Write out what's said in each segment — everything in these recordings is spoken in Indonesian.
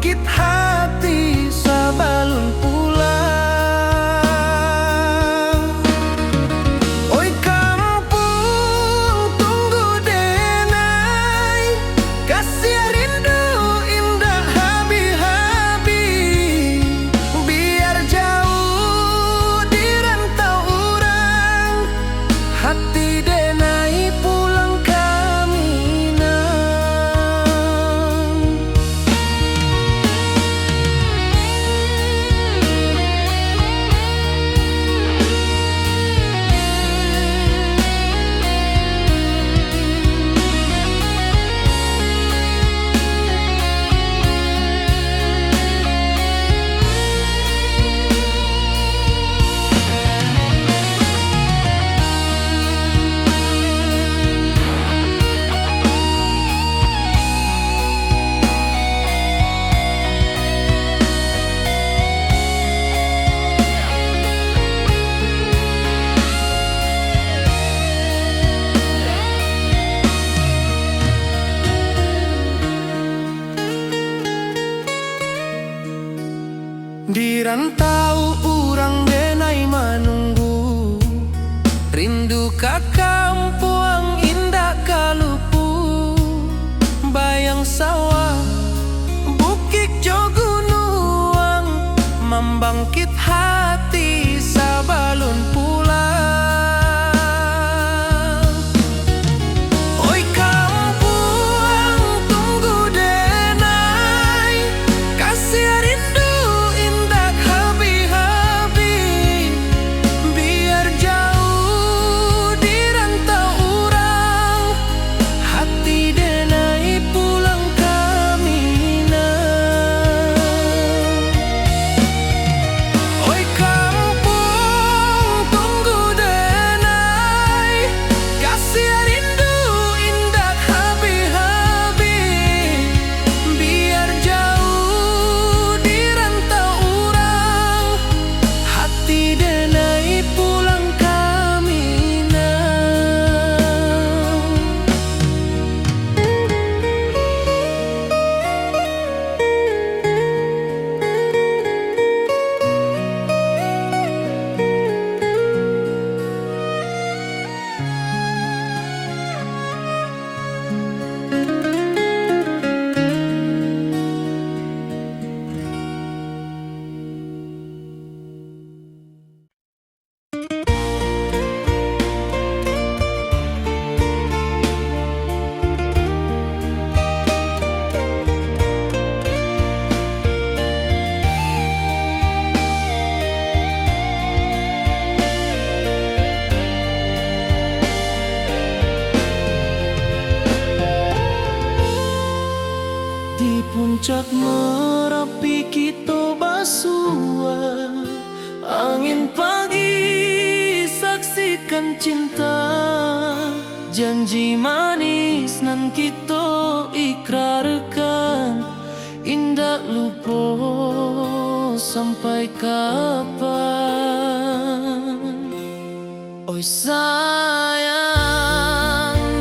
membangkit hati sabalun pulang. Oi kampung tunggu denai, kasih rindu indah habi-habi. Biar jauh di rantau urang, hati denai pulang kaminang. Di rantau urang denai menunggu, rindu ka kampung indah kalupu. Bayang sawah bukit jo gunung, membangkit hati sabalun pulang. Oi kampung tunggu denai, kasih rindu indah habi-habi. Biar jauh di rantau urang, hati denai pulang kaminang. Oi kampung tunggu denai, kasih rindu indah habi-habi. Biar jauh di rantau urang, hati denai pulang kaminang. Di puncak Merapi kita basua, angin pagi saksikan cinta. Janji manis nan kita ikrarkan, indah lupa sampai kapan. Oi sayang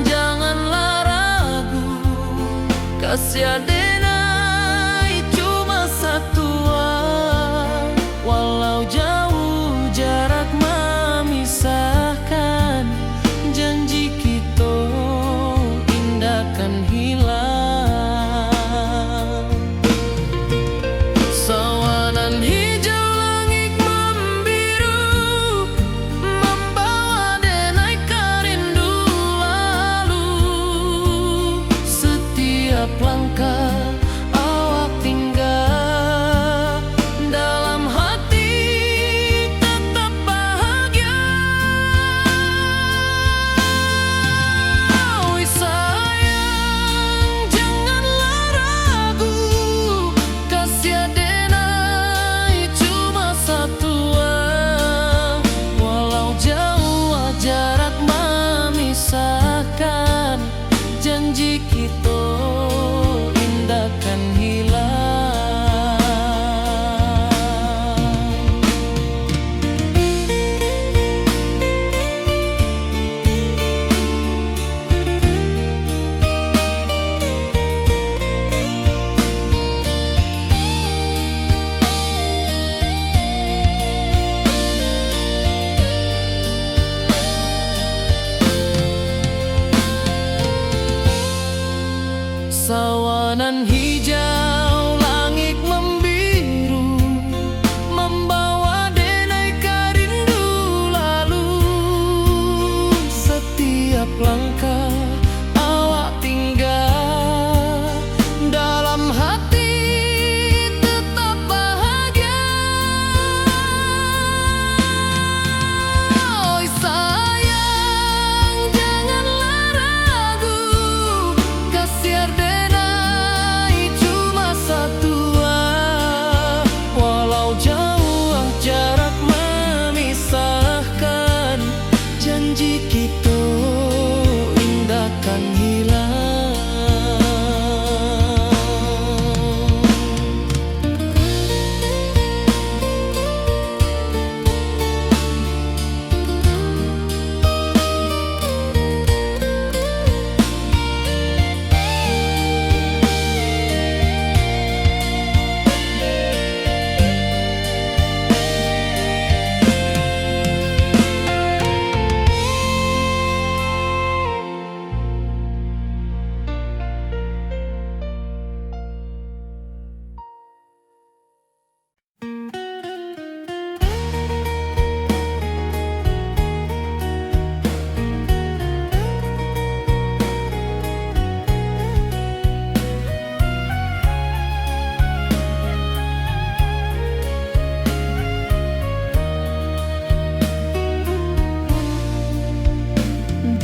janganlah ragu, kasih denai cuma satuan. Walau jauh jarak memisahkan, janji kita indah kan hilang. Sawanan hijau langit membiru, membawa denai kerindu lalu. Setiap langkah Sawanan hijau, langit membiru, membawa denai rindu lalu. Setiap langkah awak tinggal, dalam hati tetap bahagia. Oi sayang, janganlah ragu, kasih denai cuma satu. Walau jauh jarak memisahkan, janji kita indahkan hilang.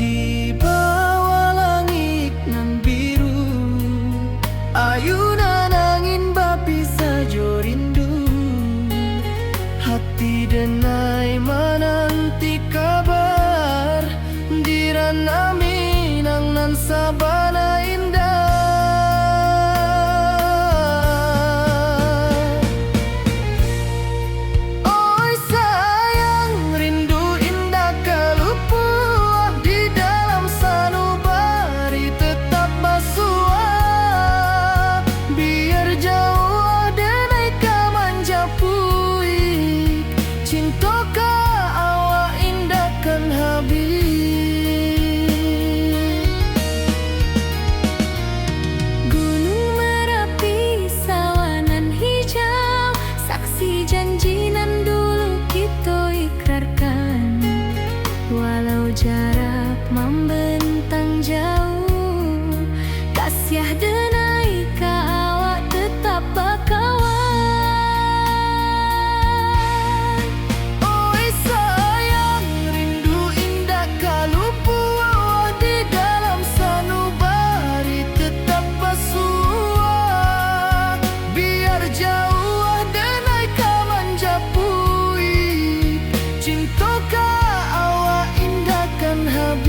Di bawah langit nan biru, ayunan angin bapi sajo rindu. Hati denai menanti kabar, di ranah Minang nan sabana indah. Oi sayang, rindu indah kalupua, di dalam sanubari tetap basua. Biar jauh denai kamanja puik, cintoka awak indahkan habis. Gunung Merapi, sawanan hijau, saksi janji nan dulu kita ikrarkan. Walau jarak membentang jauh, kasih denai ka awak tetap bakawan. Oi sayang, rindu indah kalupua, di dalam sanubari tetap basua. Biar jauh denai kamanja puik, cintoka awak indahkan habis.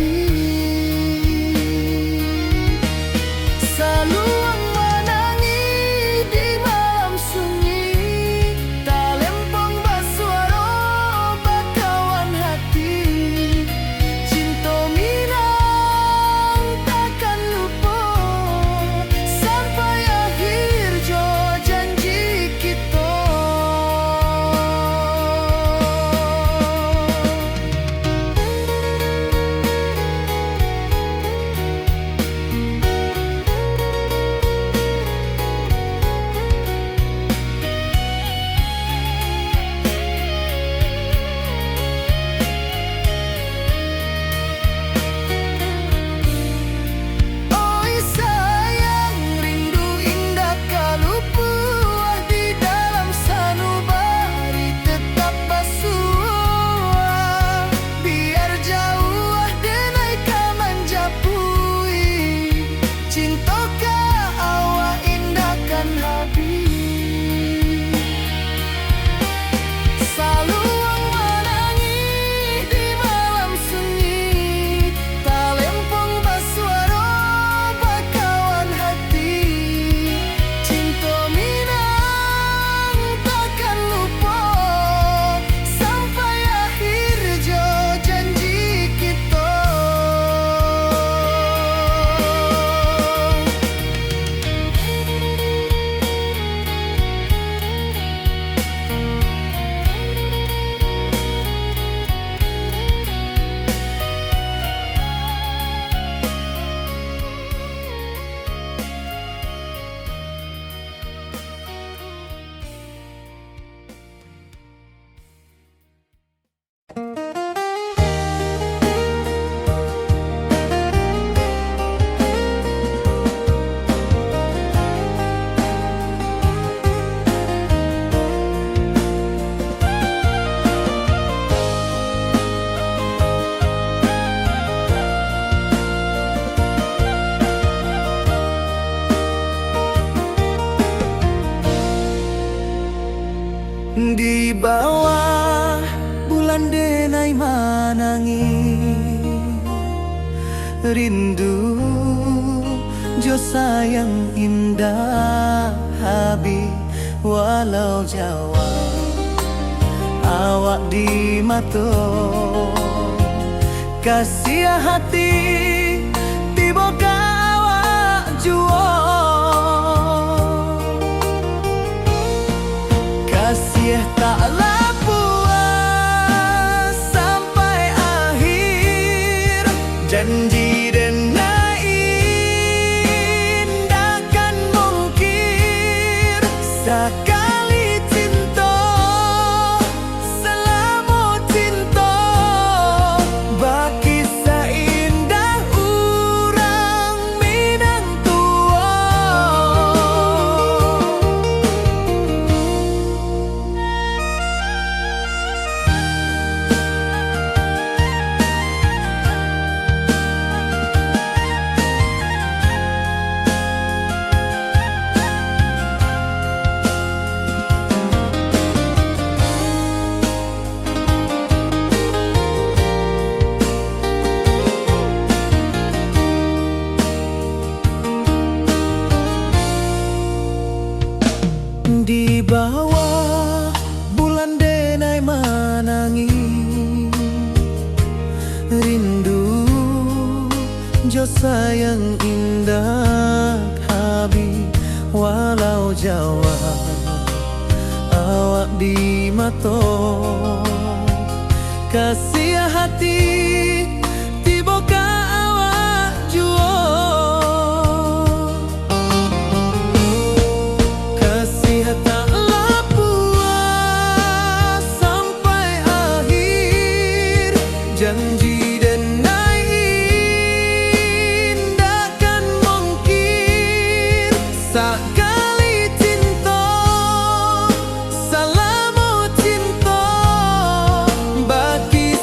rindu jo sayang indah habi walau Jawa awak di mato kasih hati tiba ka awak juo kasih tak puas sampai akhir janji dan indahkan mungkir sekali cinta selama cinta baki seindah urang Minang tua. Di bawah bulan denai menangis rindu jo sayang indah habi walau Jawa awak di mato kasih hati tiba ka awak juo taklah puas sampai akhir janji dan indahkan mungkir sekali cinta selama cinta baki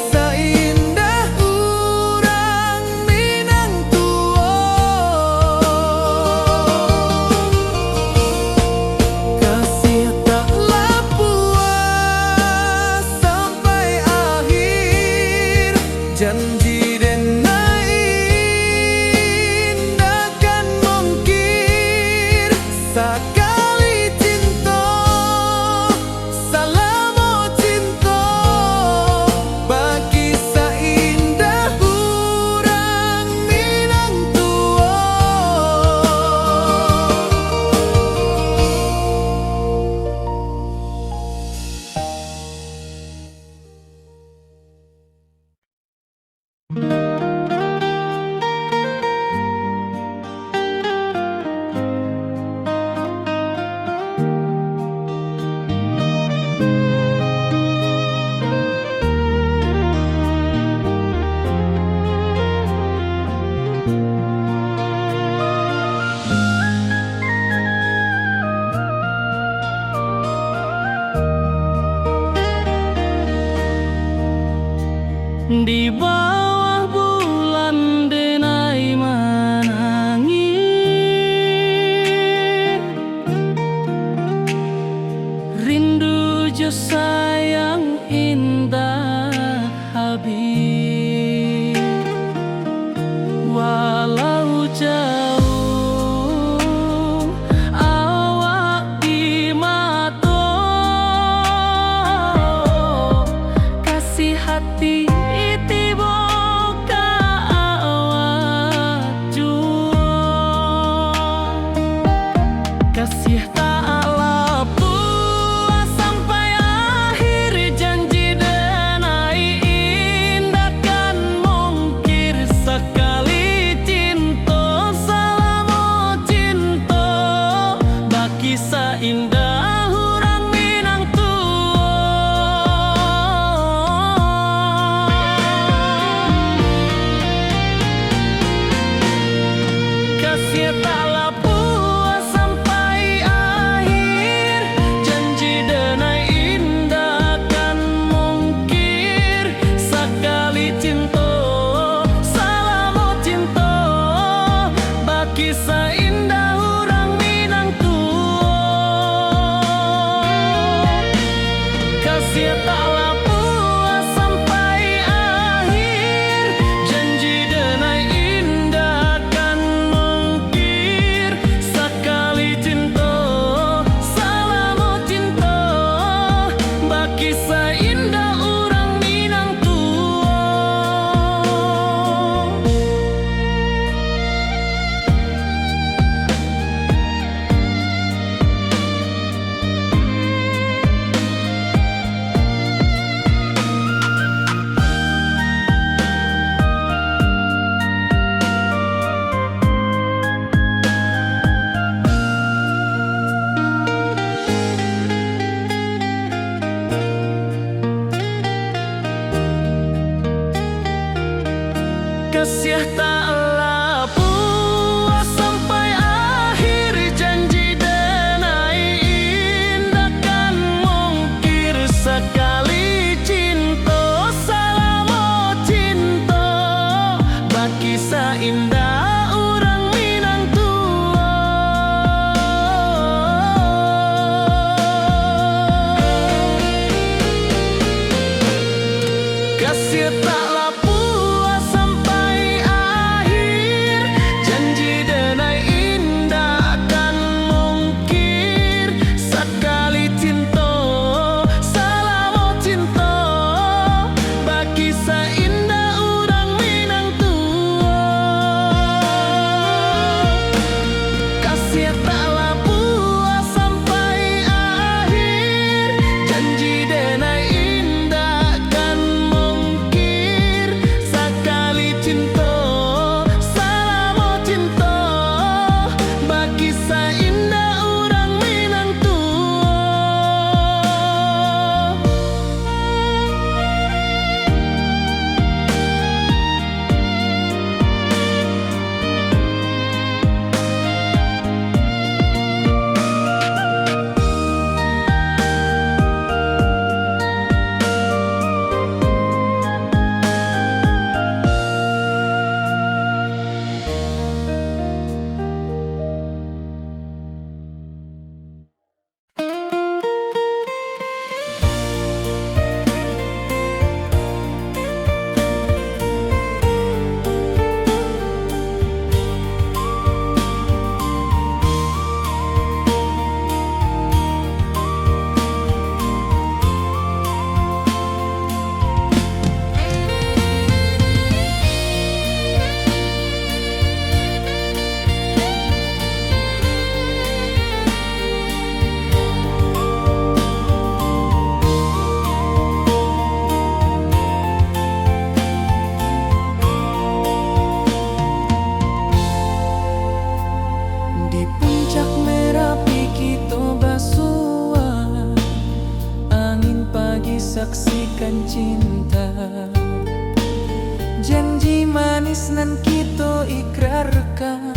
Kasih taklah puas sampai akhir, janji denai indah kan mungkir. Sekali cinta salamo cinta, baki indah orang Minang tua. Kasih taklah puas sampai akhir, janji denai indah kan mungkir. Sekali cinta salamo cinta, baki indah orang Minang tua. Kasih taklah puas sampai akhir, janji denai indah kan mungkir. Sekali cinta salamo cinta, baki indah orang Minang tua. Di puncak Merapi kita basua, angin pagi saksikan cinta. Janji manis nan kita ikrarkan,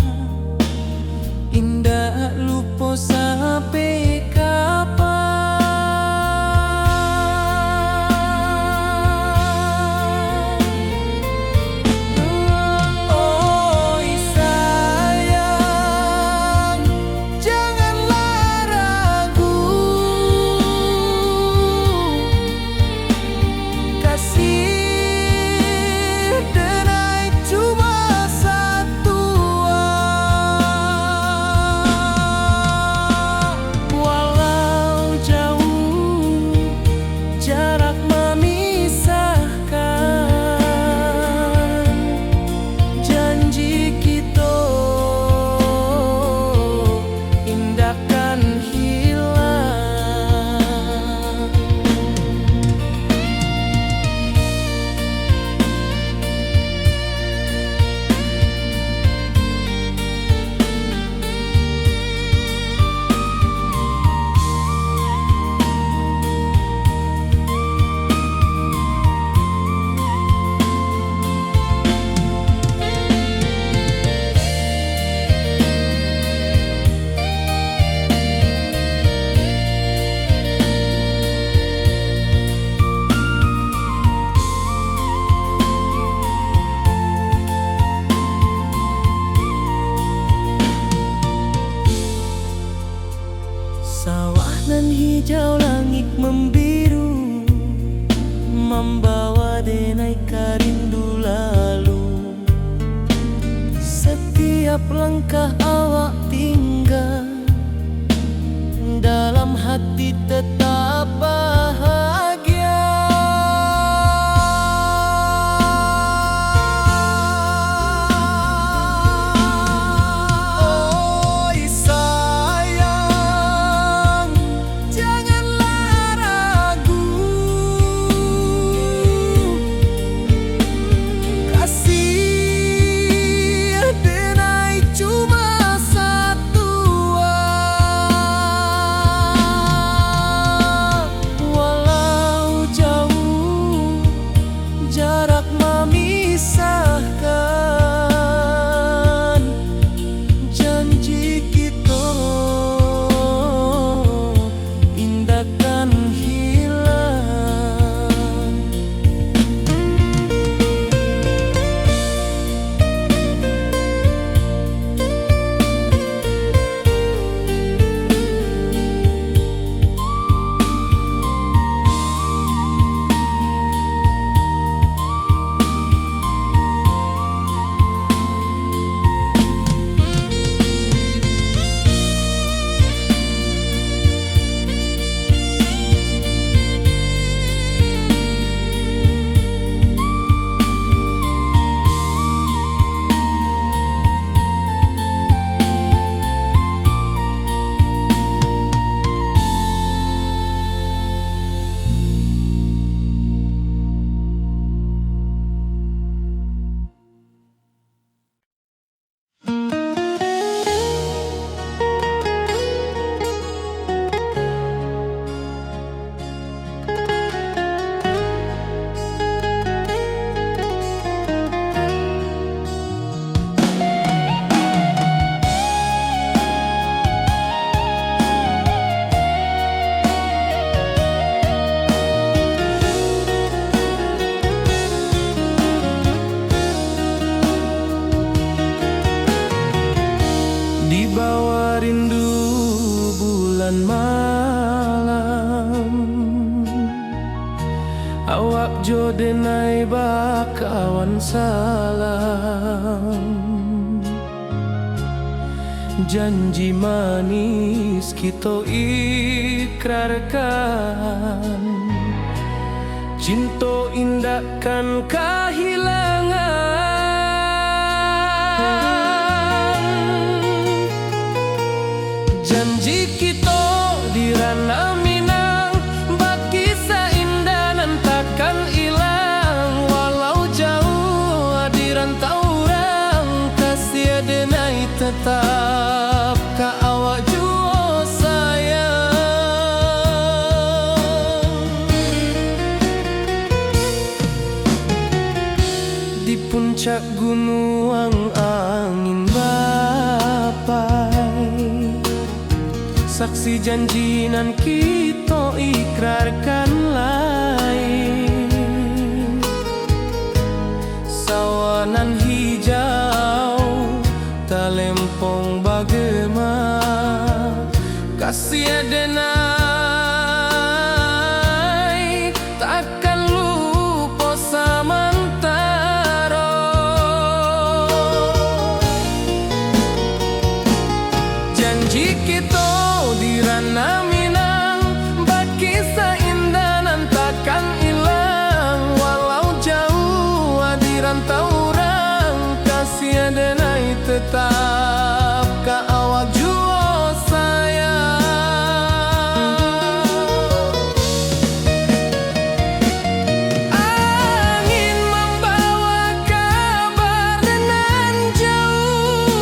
indah lupa sampai kapan. Oi sayang, janganlah ragu, kasih denai cuma satu. Walau jauh jarak memisahkan, janji kita indahkan hilang. Sawah nan hijau, langit membiru, membawa denai karindu lalu. Setiap langkah awak tinggal, dalam hati tetap bahagia. Oi sayang, janganlah ragu, kasih denai cuma kawan salam. Janji manis kita ikrarkan, cinta indahkan kehilangan. Janji kita di ranah Minang, bagi seindah nan takkan hilang. Walau jauh di rantau orang, kasih denai tetap ka awak jua sayang. Di puncak gunung angin bapai, saksi janji nan kita ikrarkan lain. Sawanan hijau talempong bagema, kasih denai takkan lupa samantara. Janji kita di ranah Minang, bagi seindah nan takkan hilang. Walau jauh di rantau orang, kasih denai tetap ka awak jua sayang. Angin membawa kabar nan jauh,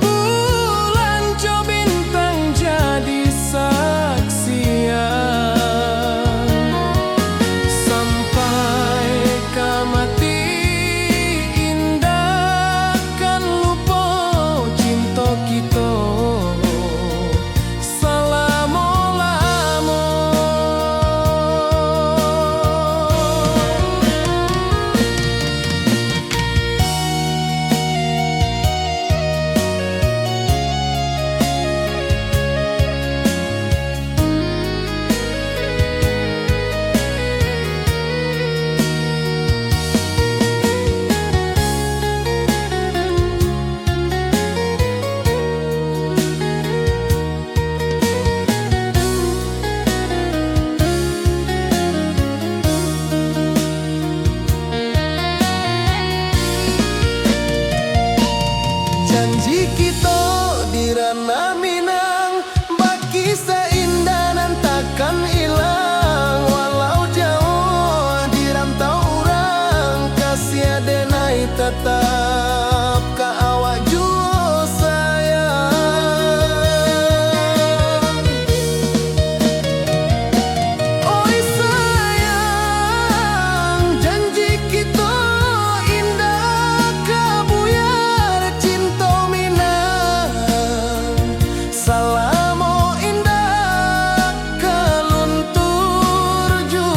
bulan jo bintang jadi saksian. Sampai ke mati indah kan lupa cinta kita selama-lama. Janji kita di ranah Minang, bagi seindah nan takkan hilang. Walau jauh di rantau orang, kasih denai tetap ka awak jua sayang. Oi sayang, janji kita indah kabuyar cinta Minang. Salamo indah kaluntur jua.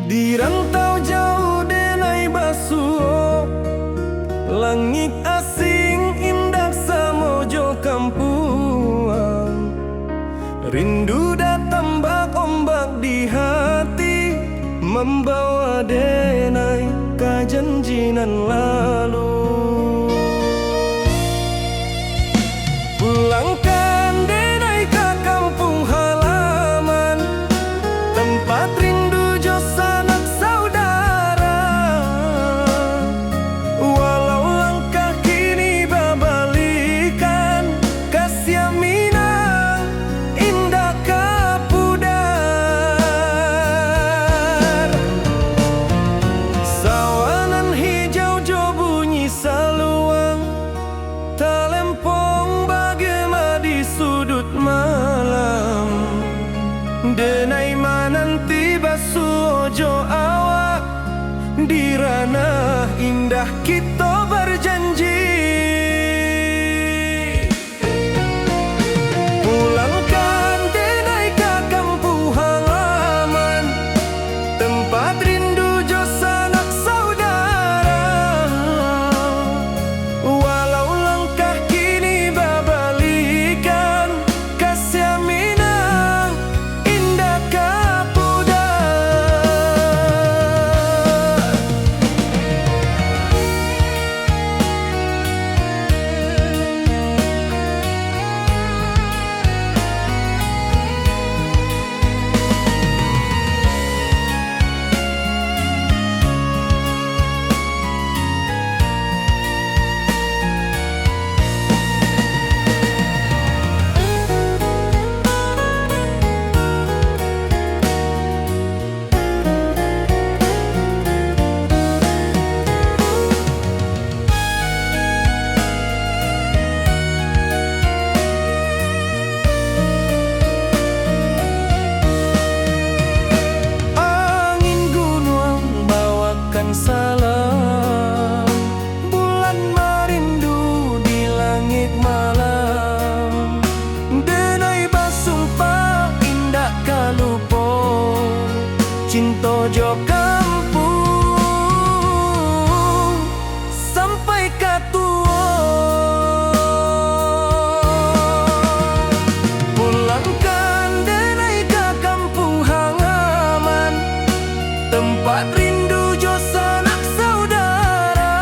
Di rantau jauh denai basuh, langit asing indah samojo kampuang. Rindu datang bak ombak di hati, membawa denai ka janjinan lalu. Pulangkan denai ka kampung halaman, tempat rindu jo sanak saudara. Walau langkah kini babalikan, kasih Minang indah kapudar. di ranah indah kita berjanji. Pulangkan denai ke kampung halaman, tempat rindu jo sanak saudara. Walau langkah kini babalikan, kasih minang indah kapuda. Angin gunung bawakan salam, bulan merindu di langit malam. Denai basumpah indah kalupo, cinta jo kampung sampai katua. Pulangkan denai ke kampung halaman, tempat rindu jo sanak saudara.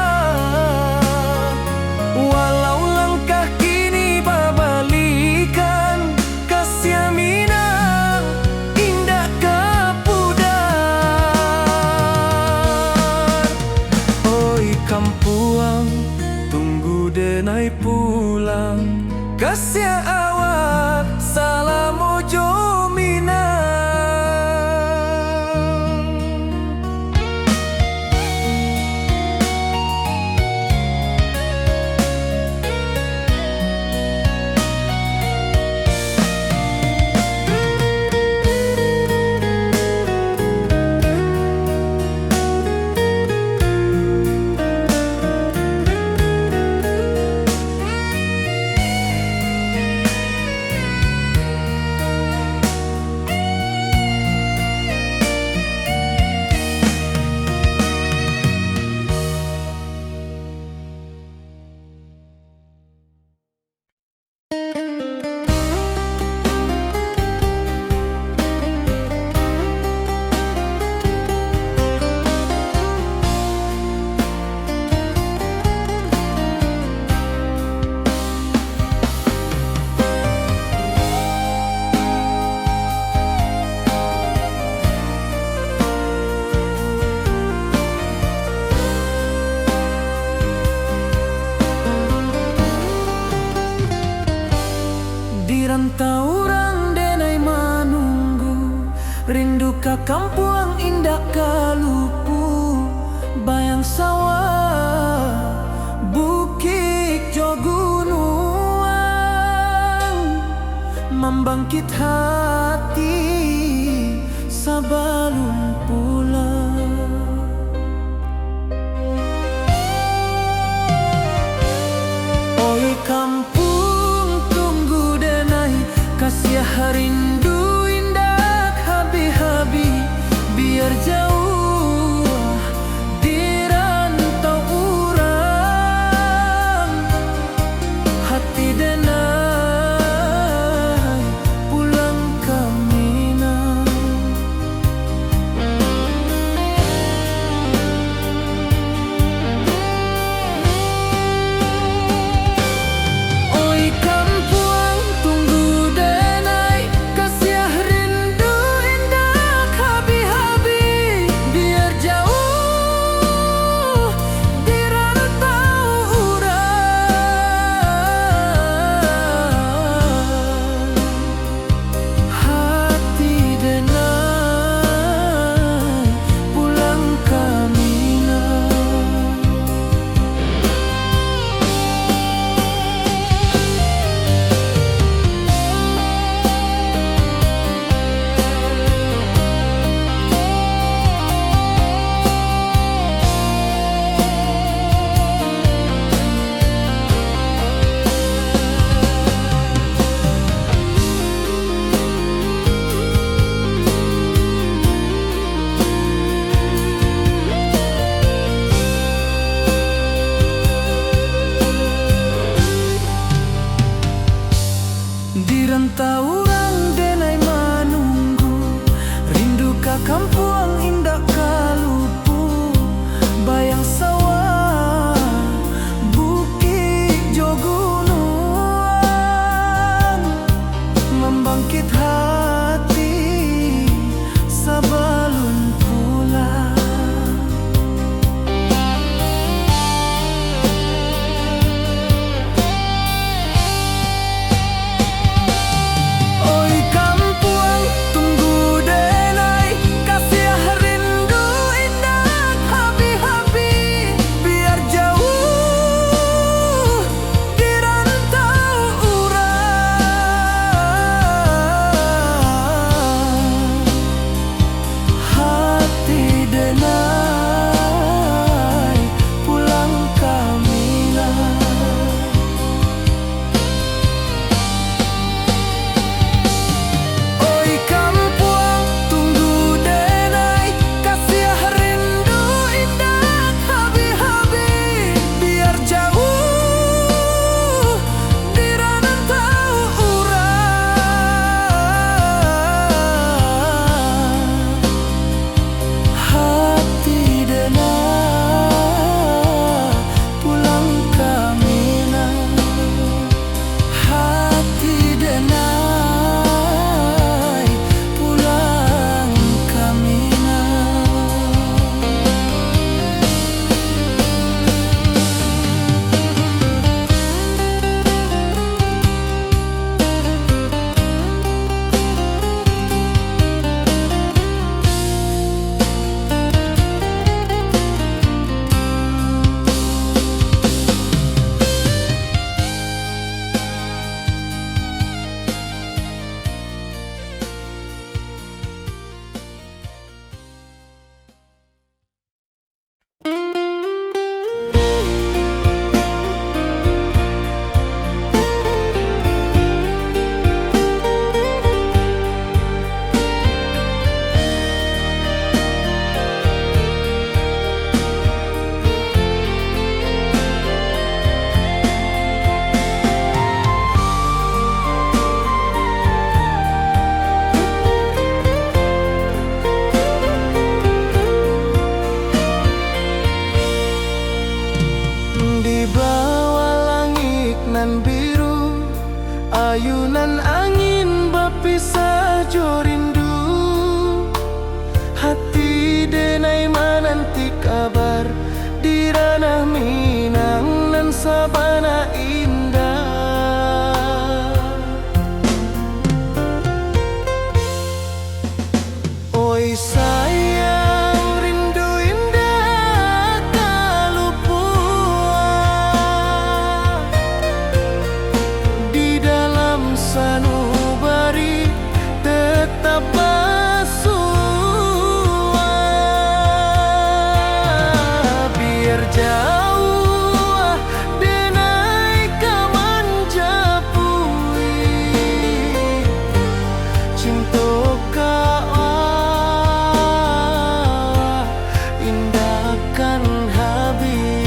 Walau langkah kini babalikan, kasih minang indah kapudan. Oi kampuang, tunggu denai pulang, kasih awak salam ojo minang. Di rantau orang denai manunggu, rindu ka kampung indah kalupu. Bayang sawah, bukit jo gunung, membangkit hati sabalun pulang. Oi kampung, tunggu denai, kasih rindu indah habi-habi. Biar jauh di rantau urang, hati denai pulang ke Minang. jauh denai ka manjapui cinta ka indahkan habis.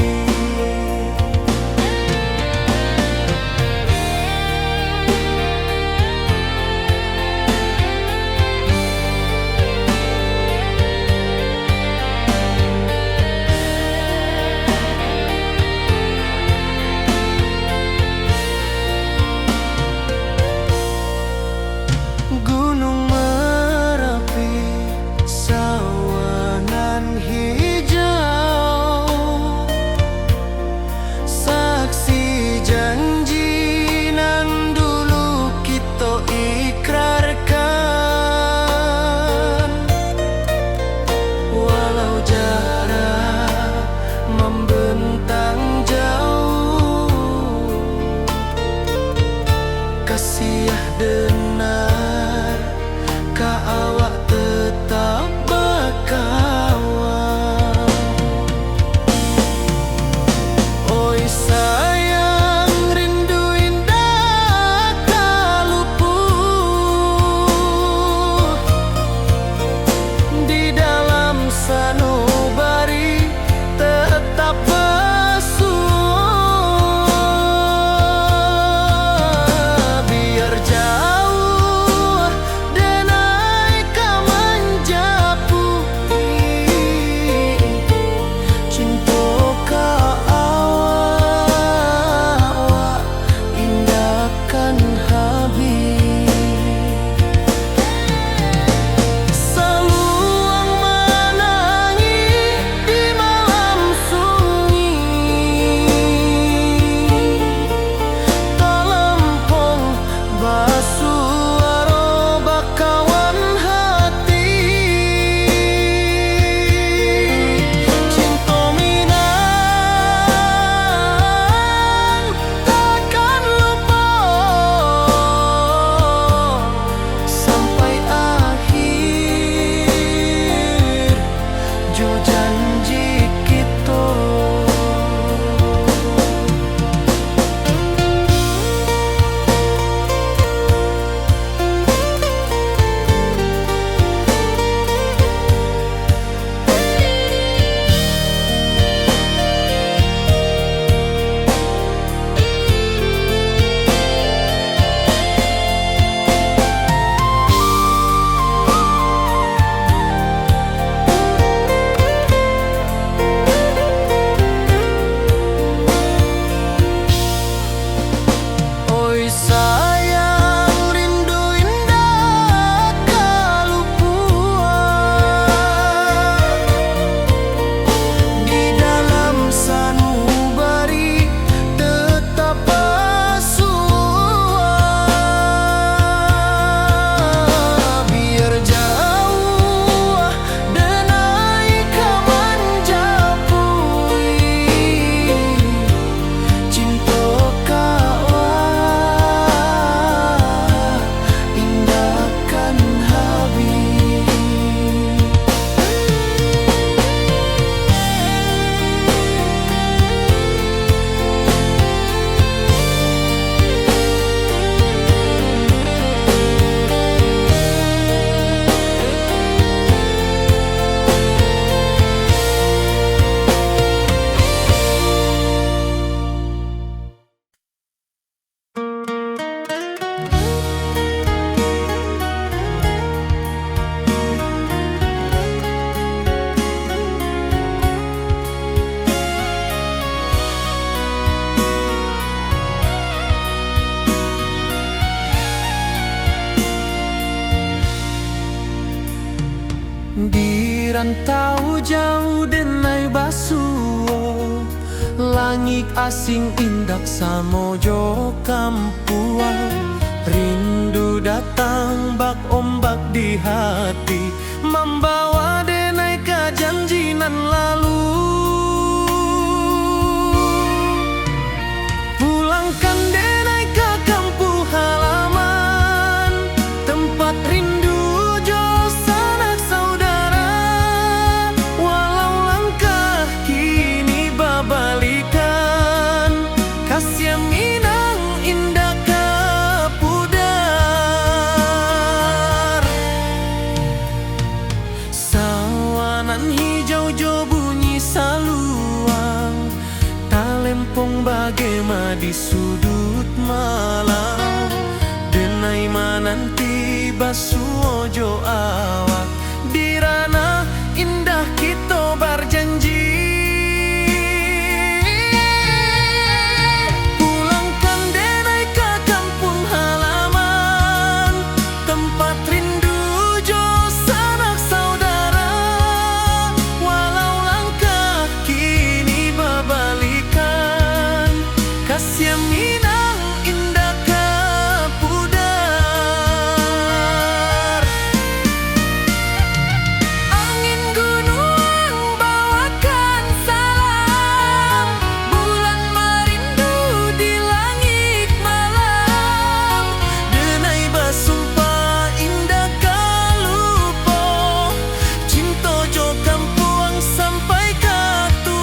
Gunung Merapi, sawanan hijau, saksi janji nan dulu kita ikrarkan. Walau jarak membentang jauh, kasih denar ka awak tetap berkawan. Oi sayang, rindu indah tak luput di dalam sanubari tetap basuh. Biar jauh denai ka manjapui cinta ka awak indahkan habis. Saluang menangis di malam sunyi, talempong basuh aroba kawan hati. Cinta Minang takkan lupa sampai akhir jo janji kita. Oi sayang, rindu indah kalupuan di dalam sanubari tetap basuh. Biar jauh denai ka manjapui cinta ka indahkan habis. Di rantau jauh denai basuh, langit asing indak samojo kampuan. Rindu datang bak ombak di hati, membawa denai ka janji nan lalu. Pulangkan denai ka kampung halaman, tempat rindu jo sanak saudara. Walau langkah kini Taman hijau jo bunyi saluang, talempong bagema di sudut malam. Denai mananti basu ojo awak, di ranah indah kita berjanji. Pulangkan denai ke kampung halaman, tempat rindu jo sanak saudara. Walau langkah kini berbalikan, kasih Minang indah ke pudar. Angin gunung bawakan salam, bulan merindu di langit malam. Denai basumpah indah kalupo, cinta jo kampung sampai ke tua.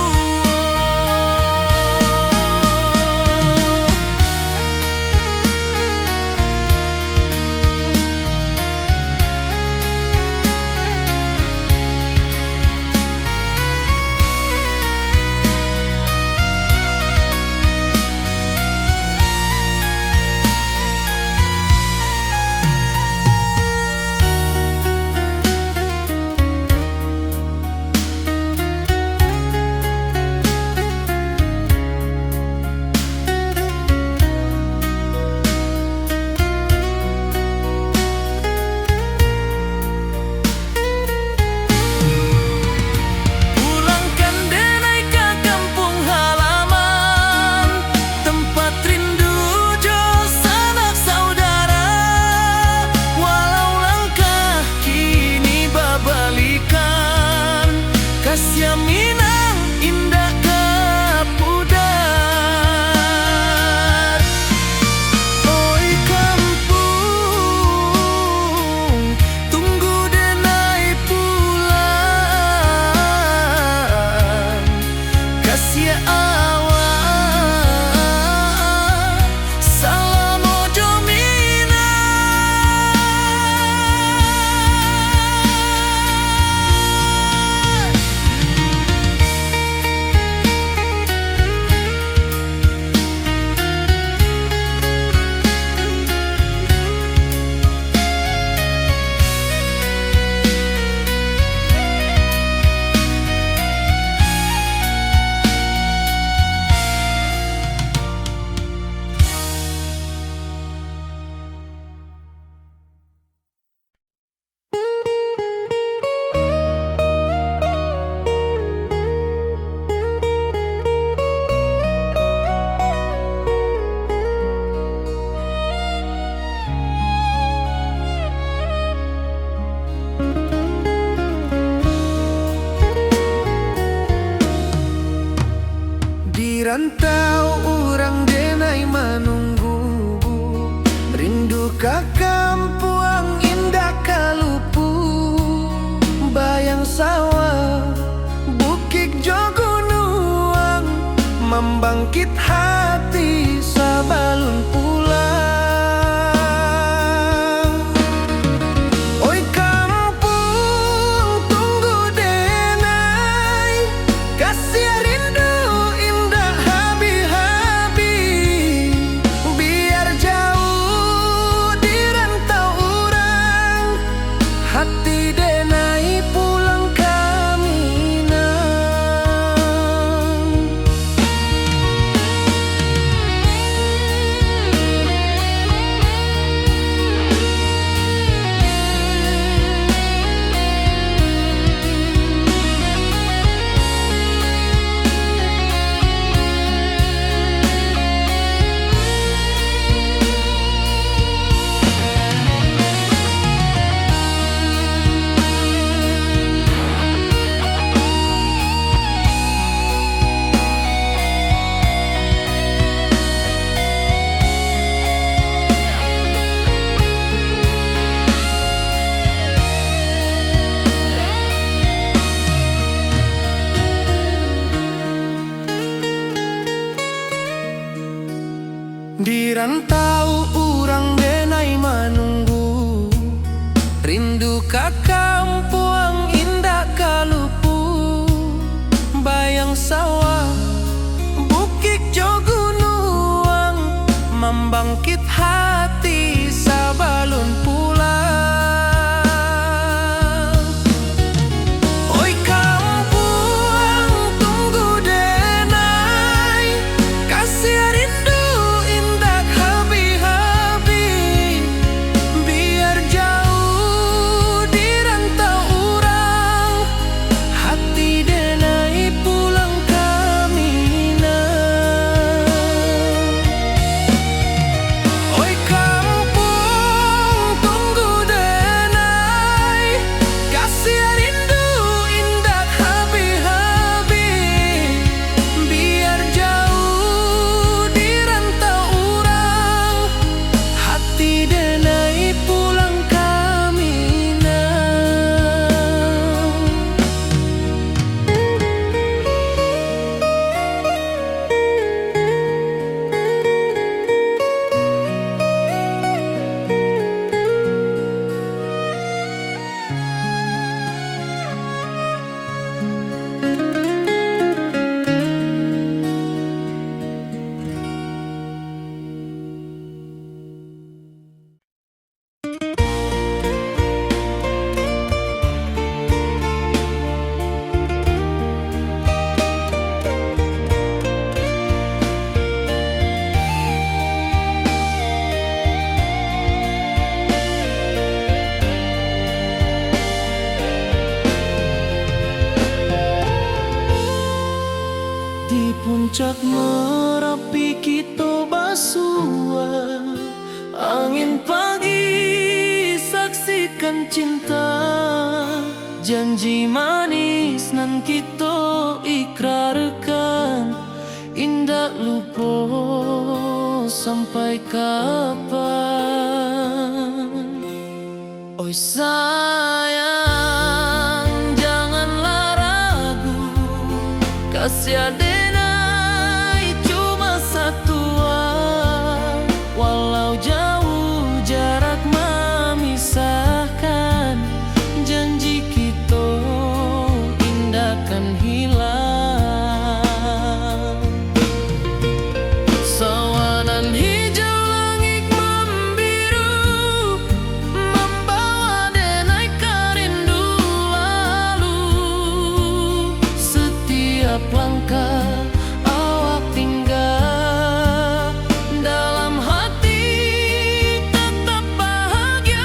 Pulangkan denai ke kampung halaman, tempat rindu jo sanak saudara. Walau langkah kini berbalikan, kasih Minang indah ke pudar. Oi kampung, tunggu denai pulang. Kasih awak salam ojo Minang. Di rantau orang denai menunggu, rindu ke kampung indah kalupu. Bayang sawah, bukit jo gunung, membangkit hati sabalun pulang. Oi kampung, tunggu denai, kasih rindu indah habi-habi. Biar jauh di rantau orang, hati denai pulang ke Minang. Di rantau urang denai menunggu, rindu ke kampung indah kalupu. bangkit hati sabalun pulang. Oi kampung tunggu denai, kasih rindu indah habi-habi. Biar jauh di rantau urang, hati denai pulang kami nah. Oi kampung tunggu denai, kasih rindu indah habi-habi. Biar jauh di rantau urang, hati denai pulang kami nah. Di puncak Merapi kita basua, angin pagi saksikan cinta. Janji manis nan kita ikrarkan, indah lupa sampai kapan. Oi sayang janganlah ragu, kasih denai cuma satu. Walau jauh jarak memisahkan, janji kita indah kan hilang. Sawanan hijau langit membiru, membawa denai kerindu lalu. Setiap langkah awak tinggal, dalam hati tetap bahagia.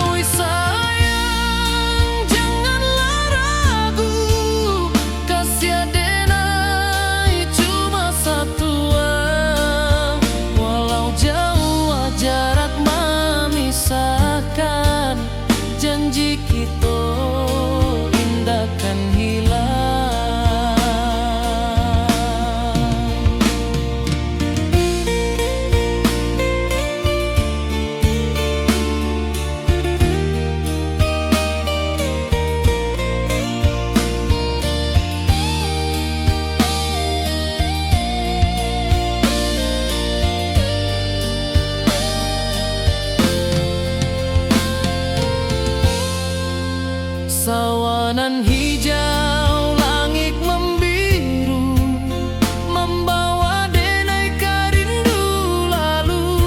Oi sayang janganlah ragu, kasih denai cuma satu. Walau jauh jarak memisahkan, janji kita indah kan hilang. Sawanan hijau langit membiru, membawa denai kerindu lalu.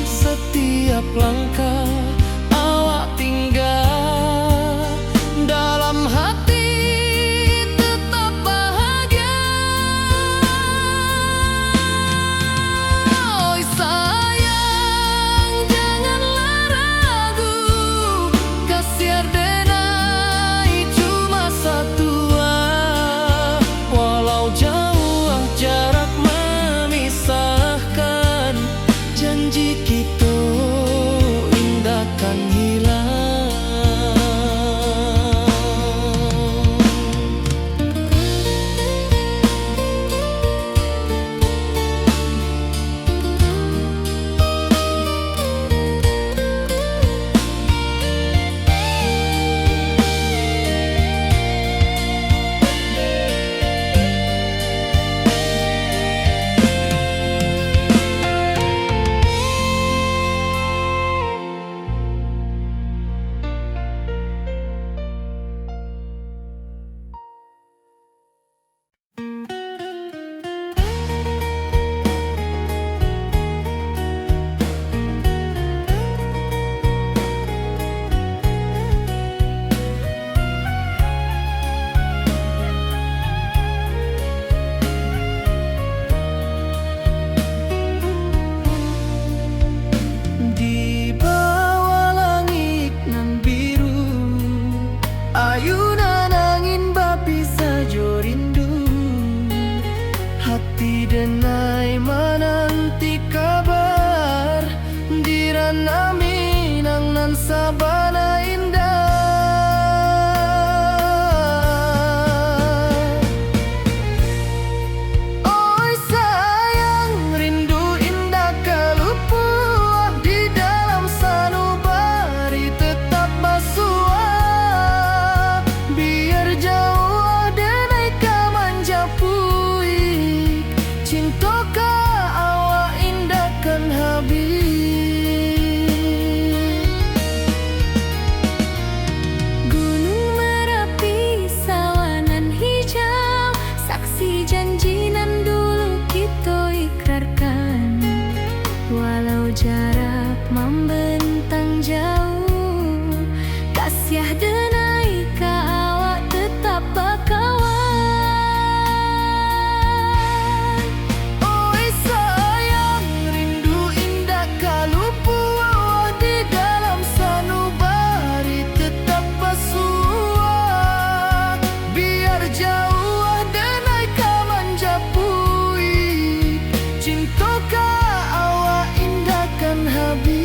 Setiap langkah awak tinggal, dalam hati tetap bahagia. Oi sayang janganlah ragu, kasih denai cuma Siah denai ka awak tetap bakawan. Oi sayang, rindu indah kalupu awak di dalam sanubari tetap bersua. Biar jauh denai ka manjapui, cinta ka awak indahkan habis.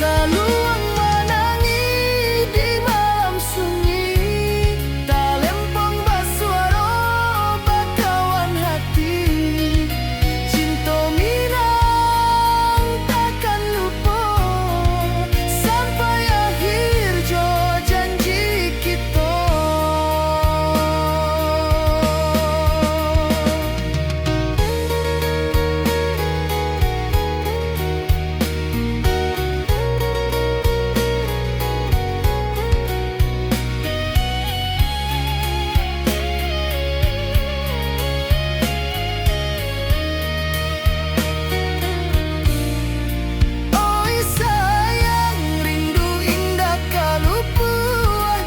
Saluang menangi di malam sunyi, tak lempong basuara bakawan hati. Cinta minang takkan lupa sampai akhir jo janji kita. Oi sayang, rindu indah kalupu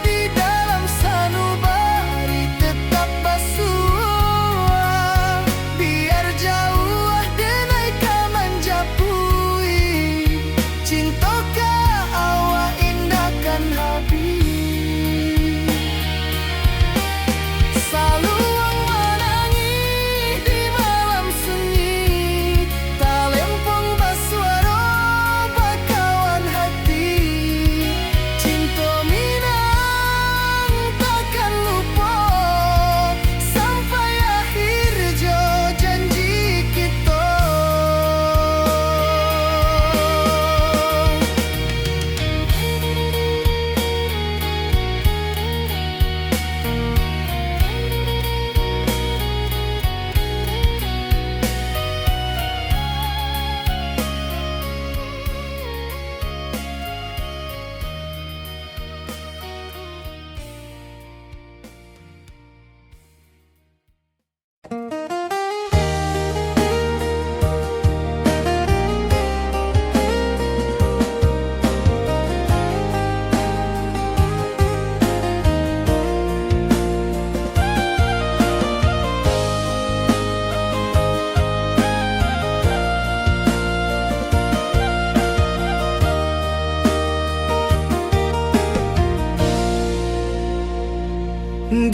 di dalam sanubari tetap bersua. Biar jauh denai ka manjapui, cinta ka awak indahkan habis. Saluang menangi di malam sunyi, tak lempong basuara bakawan hati. Cinta minang takkan lupa sampai akhir jo janji kita.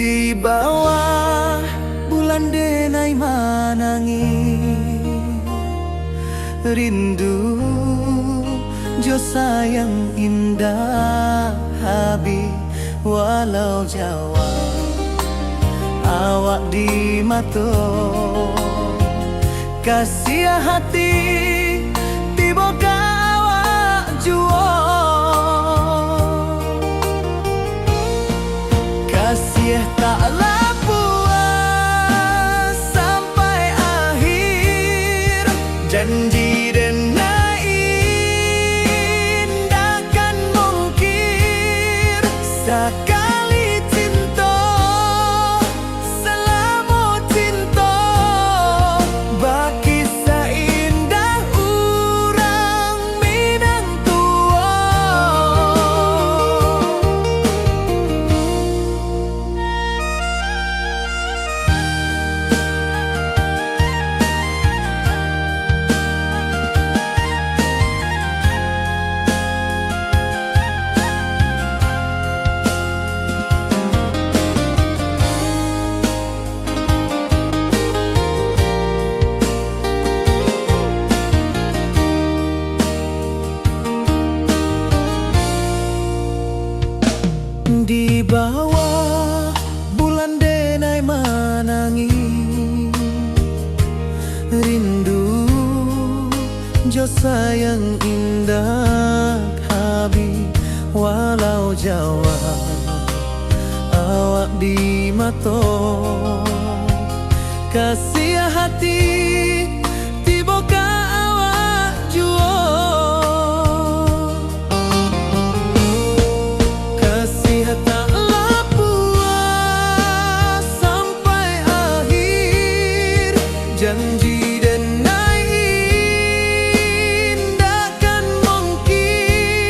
Di bawah bulan denai manangi, rindu jo sayang indah habi. Walau jauh awak di mata, kasih hati tiba ka awak jua. Kasih taklah puas sampai akhir, janji denai indahkan mungkir. Sekali cinta selama cinta, baki seindah urang minang tua. Di bawah bulan denai manangi, rindu jo sayang indah habi. Walau jauh awak di mata, kasih hati tiba ka awak jua. Kasih taklah puas sampai akhir, janji denai indahkan mungkir.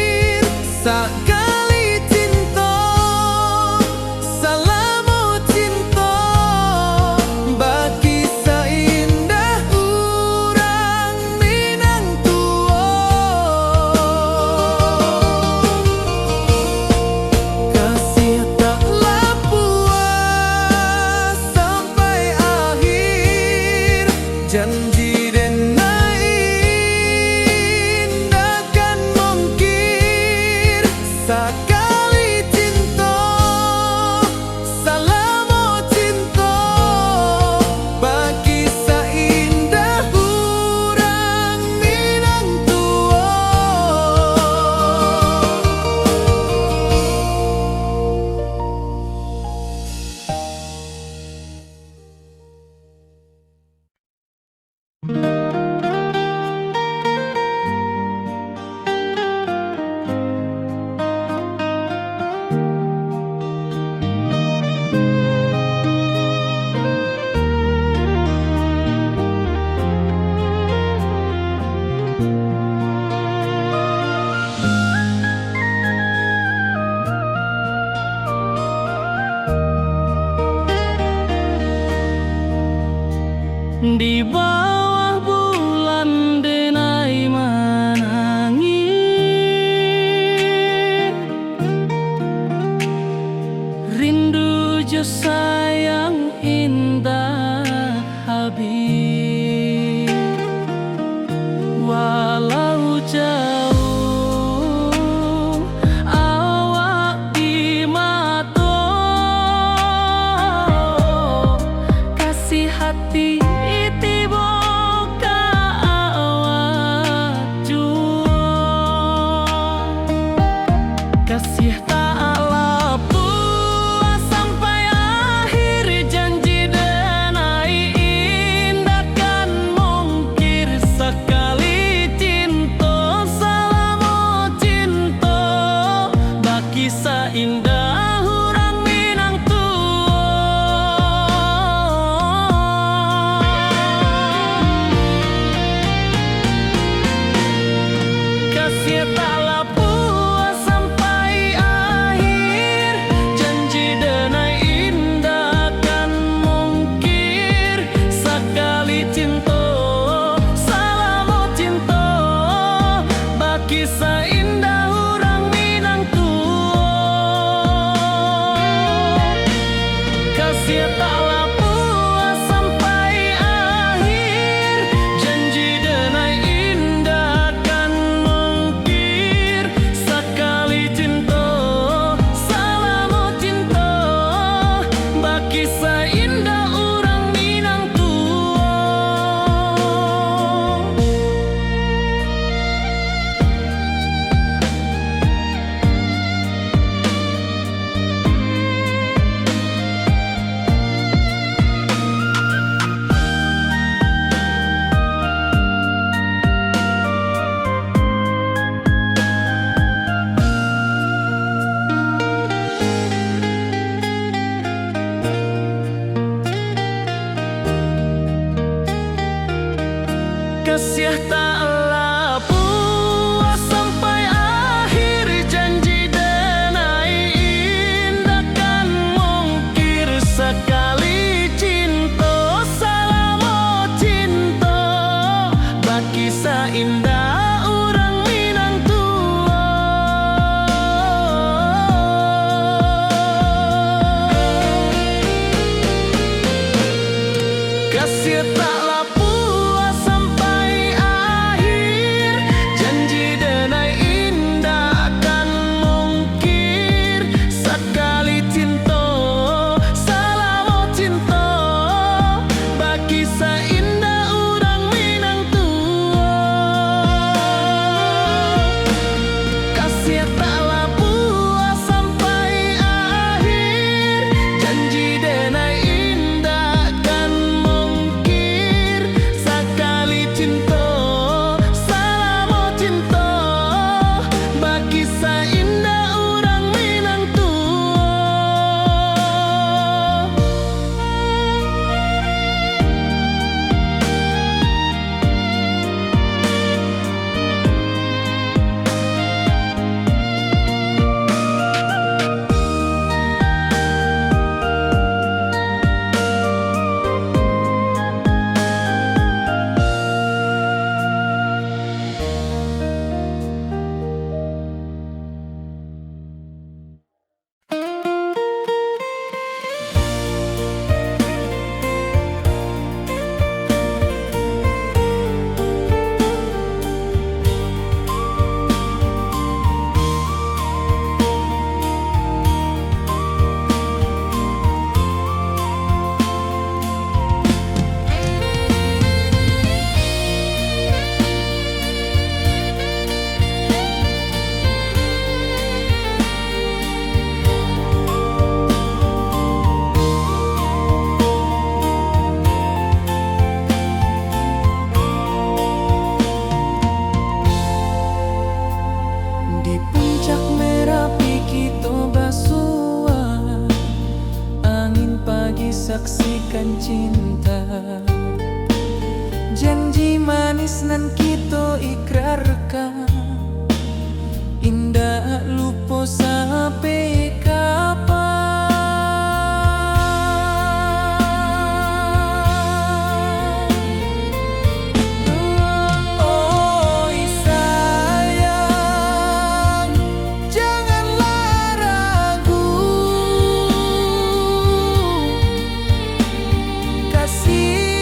kasih taklah puas sampai akhir, janji denai indah kan mungkir. Sekali cinta, salam cinta, bagi seindah orang Minang tua. Kasih taklah puas sampai akhir, janji denai indah kan mungkir. Sekali cinta, salam cinta, bagi seindah orang Minang tua. Kasih taklah puas sampai akhir, janji denai indah kan mungkir. Sekali cinta, salam cinta, bagi seindah orang Minang tua. Kasih taklah puas sampai akhir, janji denai indah kan mungkir. Sekali cinta, salam cinta, bagi seindah orang Minang tua. Kasih taklah puas sampai akhir, janji denai indah kan mungkir. Sekali cinta, salam cinta, bagi seindah orang Minang tua. Di puncak Merapi kita basua, angin pagi saksikan cinta. Janji manis nan kita ikrarkan, indah lupa sampai kapan. Oi sayang, janganlah ragu, kasih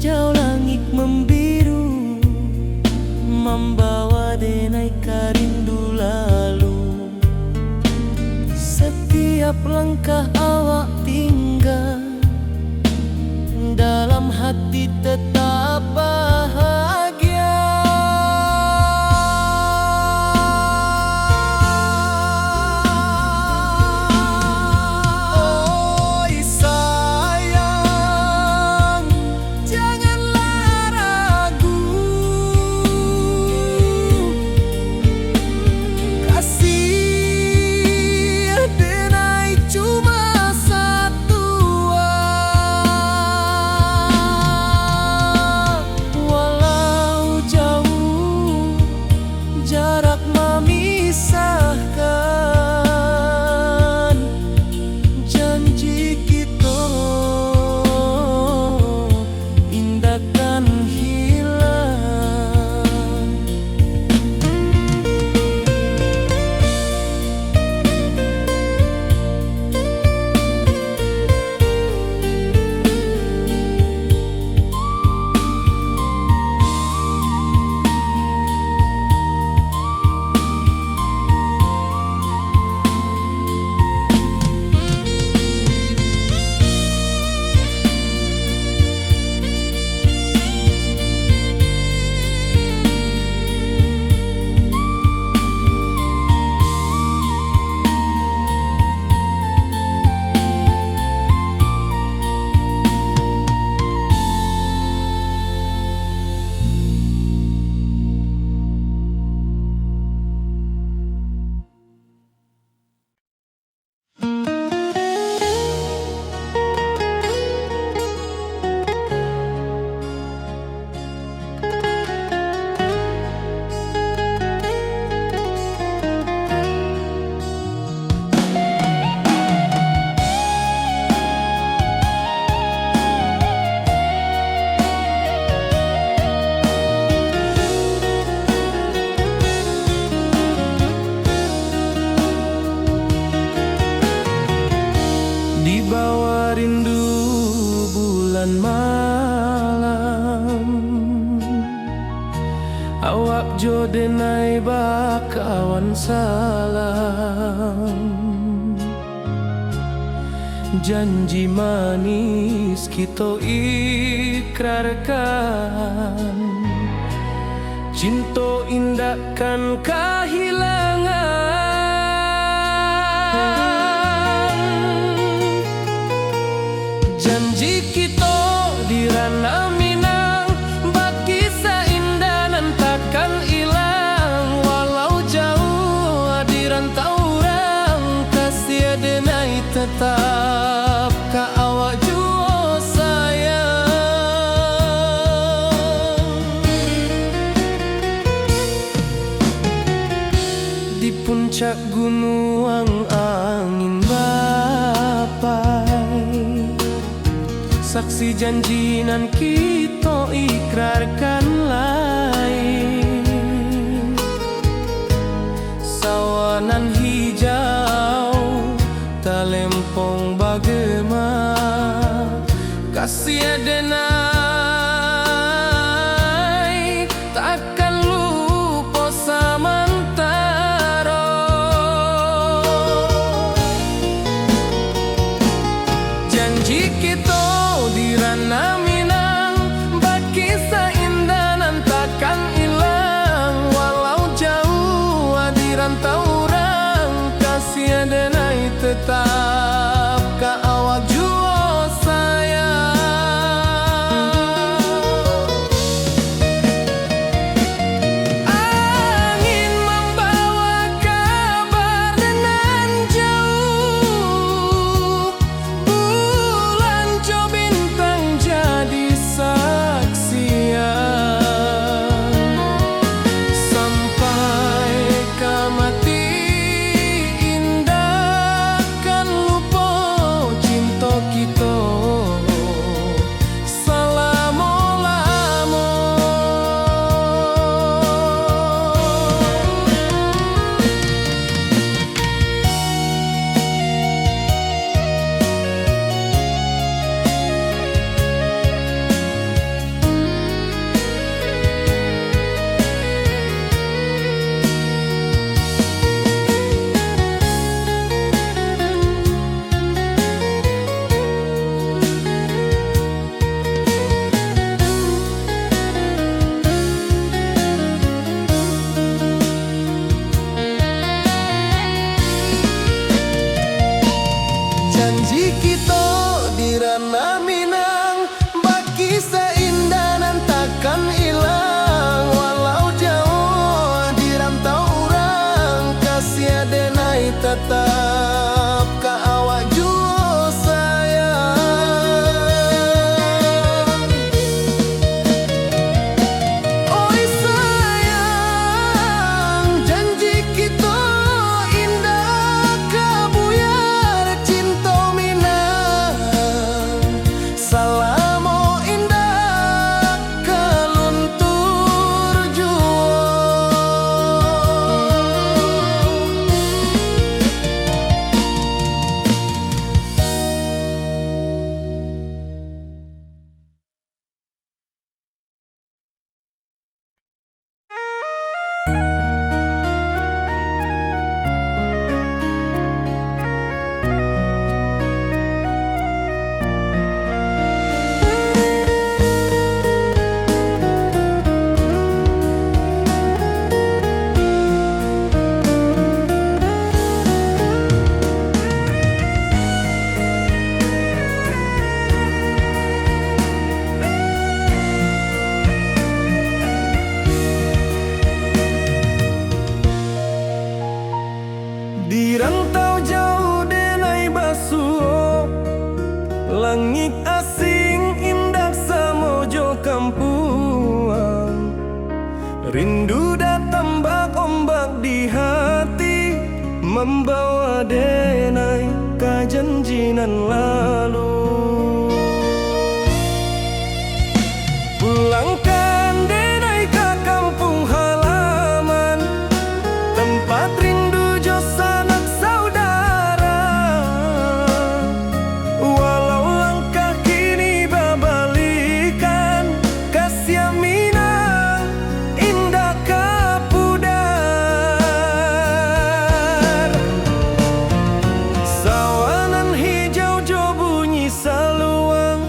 hijau langit membiru, membawa denai rindu lalu. Setiap langkah awak tinggal, dalam hati tetap bahagia. Oi sayang, janganlah ragu, kasih denai cuma satu. Walau jauh jarak memisahkan, janji kita indahkan hilang. Di bawah rindu bulan malam, awak jo denai bakawan salam. Janji manis kita ikrarkan, cinta indahkan kehilangan. Janji kita di ranah Minang, bakisah indah nan takkan hilang. Walau jauh di rantau orang, kasih denai tetap ka awak jua sayang. Di puncak gunung angin bapai, saksi janji nan kita ikrarkan lain. Sawanan hijau talempong bagema, kasih denai takkan lupa samantara. Janji kita di ranah Minang, bakisah indah nan takkan hilang. Walau jauh di rantau orang, kasih denai tetap ka awak jua sayang. Angin membawa kabar nan jauh, bulan jo bintang jadi Langit asing indah samojo kampuang, rindu datang ombak di hati, membawa denai kajanjinan lalu. Pulangkan denai ke kampung halaman, tempat rindu jo sanak saudara. Walau langkah kini babalikan, kasih minang indah kapudar. Sawangan hijau jo bunyi saluang,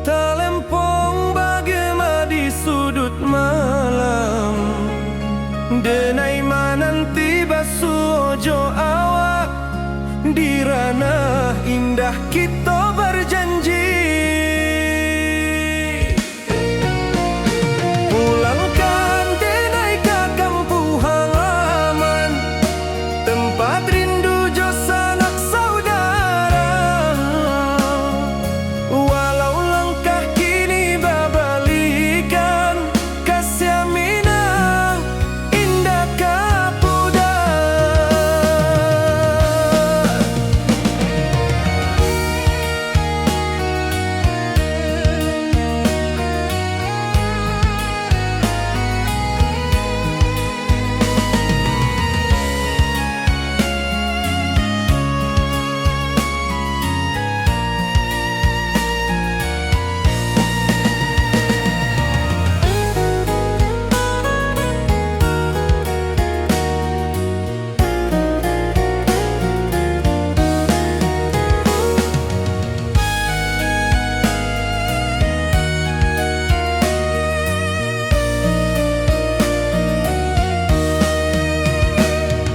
talempong bagema di sudut malam. Denai mananti basuojo awak, di ranah indah kita berjanji. Pulangkan denai ke kampung halaman, tempat rindu jo sanak saudara. Walau langkah kini babalikan, kasih minang indah kapudar.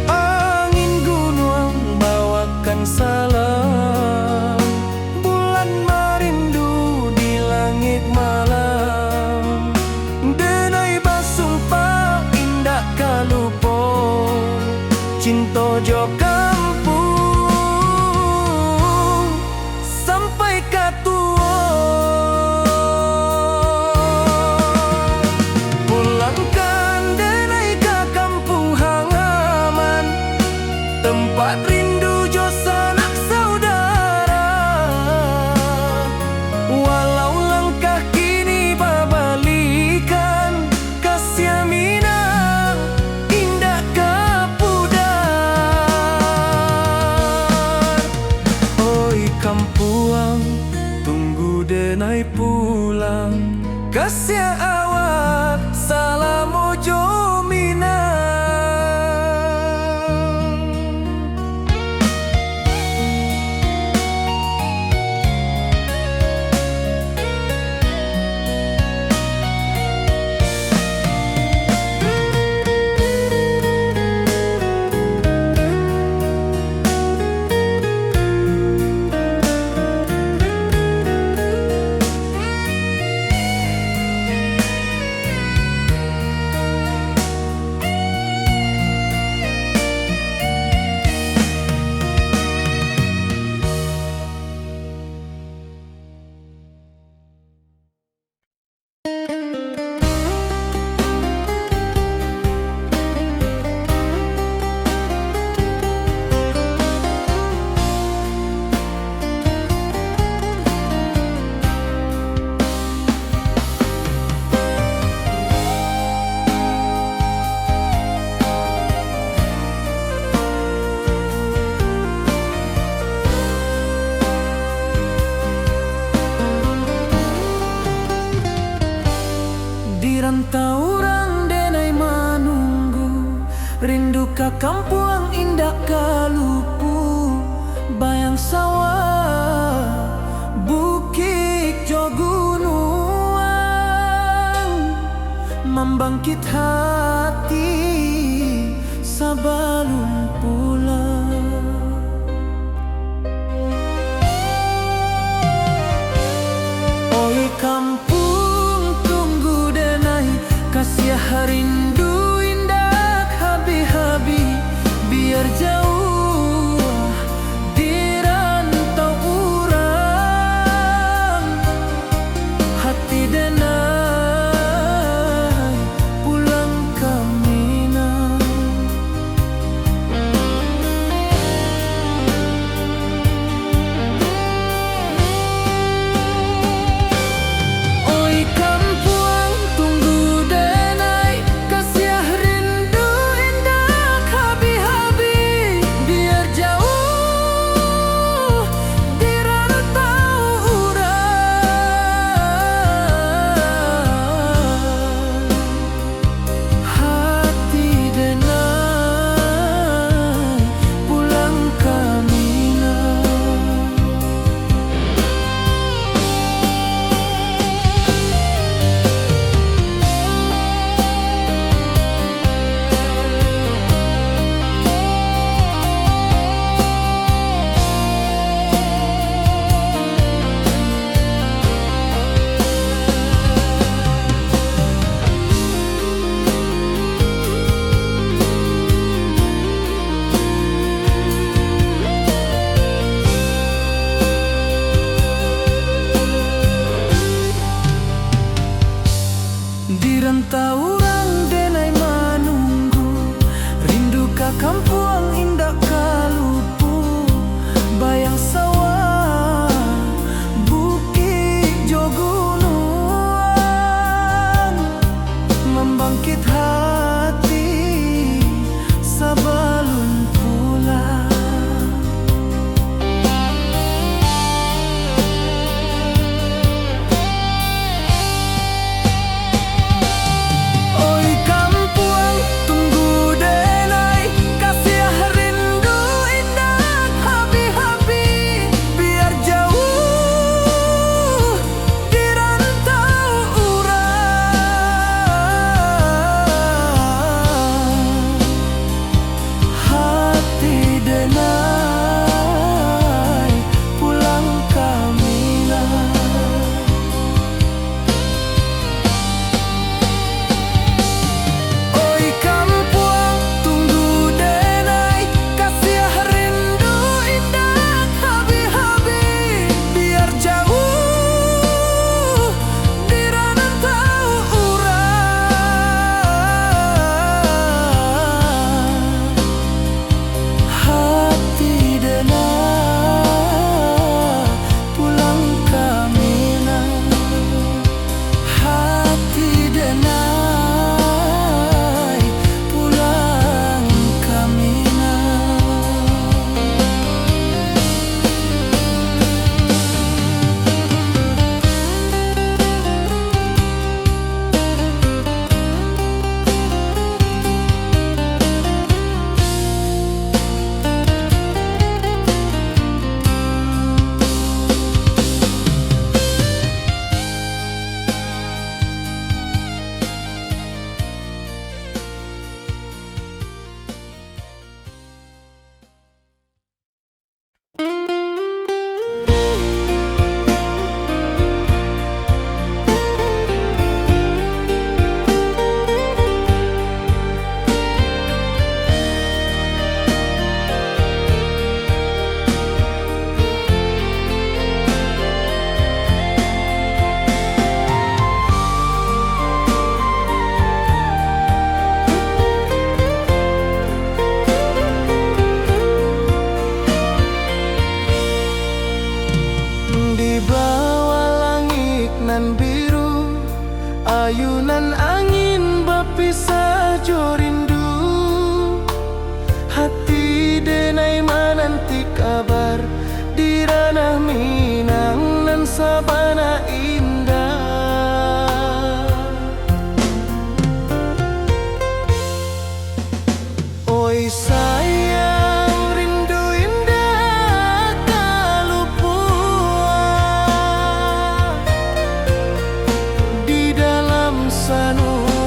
Angin gunung bawakan salam, bulan merindu di langit malam. Denai basumpah indah kalupo, cinta jo kampung sampai katua. Pulangkan denai ke kampung halaman, tempat rindu jo sanak saudara. Walau langkah kini babalikan, kasih minang indah kapudar. Oi kampuang, tunggu denai pulang, kasih awak salam ojo minang. Di rantauan denai manunggu, rindu ka kampuang indah kalupu. Bayang sawah, bukit jo gunung, membangkit hati sabalun pulang. Oi kampung tunggu denai, kasih rindu indah habi-habi. Biar jauh di rantau urang, Di bawah langit nan biru, ayunan angin berpisah jo rindu. Hati denai menanti kabar di ranah Minang nan sabana indah. Oi sayang, rindu indah kalupua di dalam sanubari.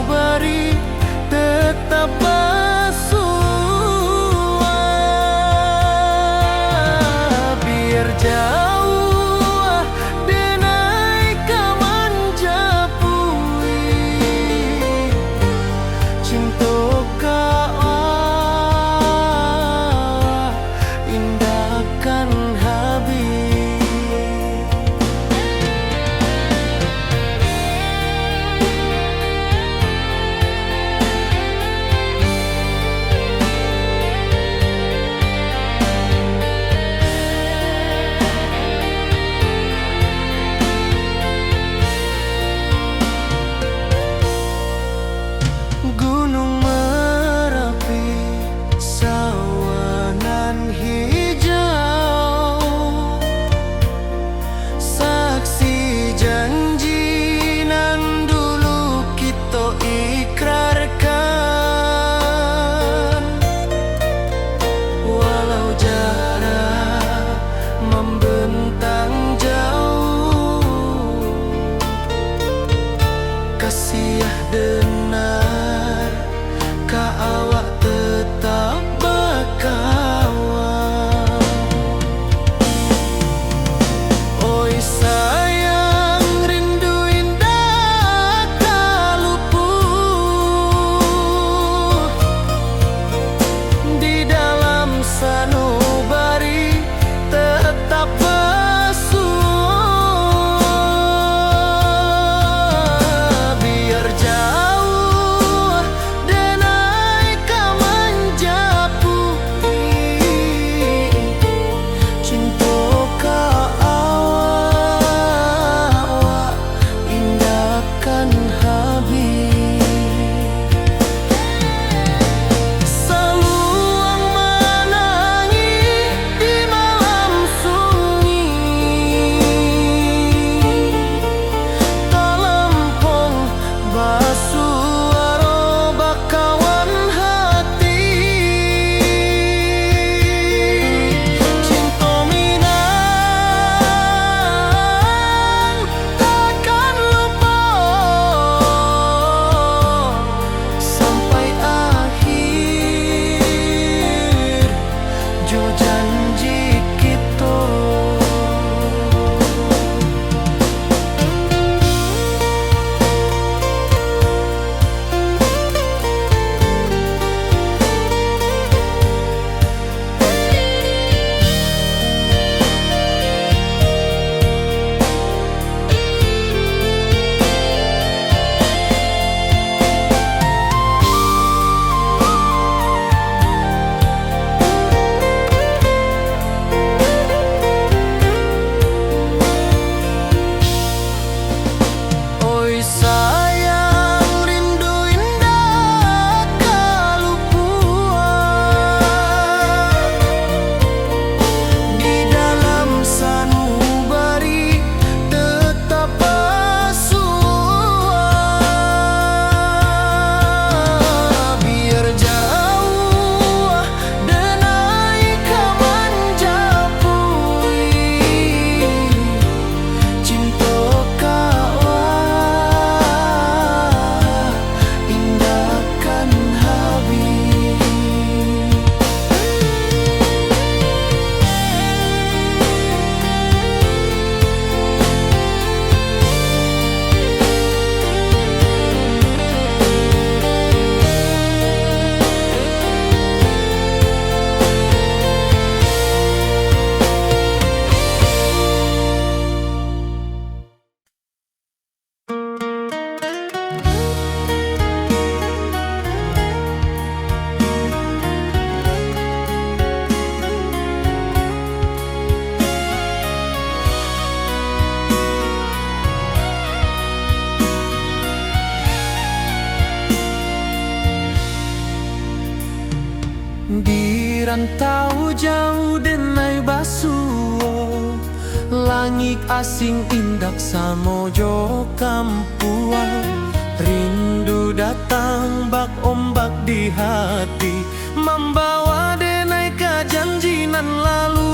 rantau jauh denai basuo, langit asing indak samojo kampuan. Rindu datang bak ombak di hati, membawa denai ke janji nan lalu.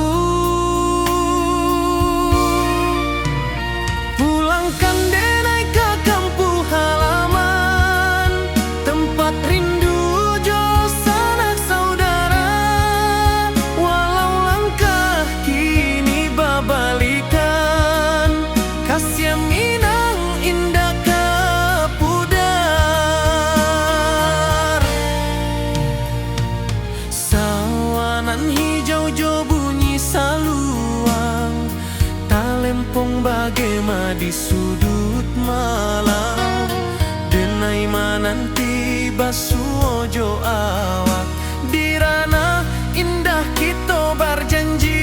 Pulangkan denai ke kampung halaman, tempat rindu jo sanak saudara. Walau langkah kini babalikan, kasih minang indah kapudar. Sawanan hijau jo bunyi saluang, talempong bagema di sudut malam. Denai mananti basuo jo awak, di ranah indah kita berjanji.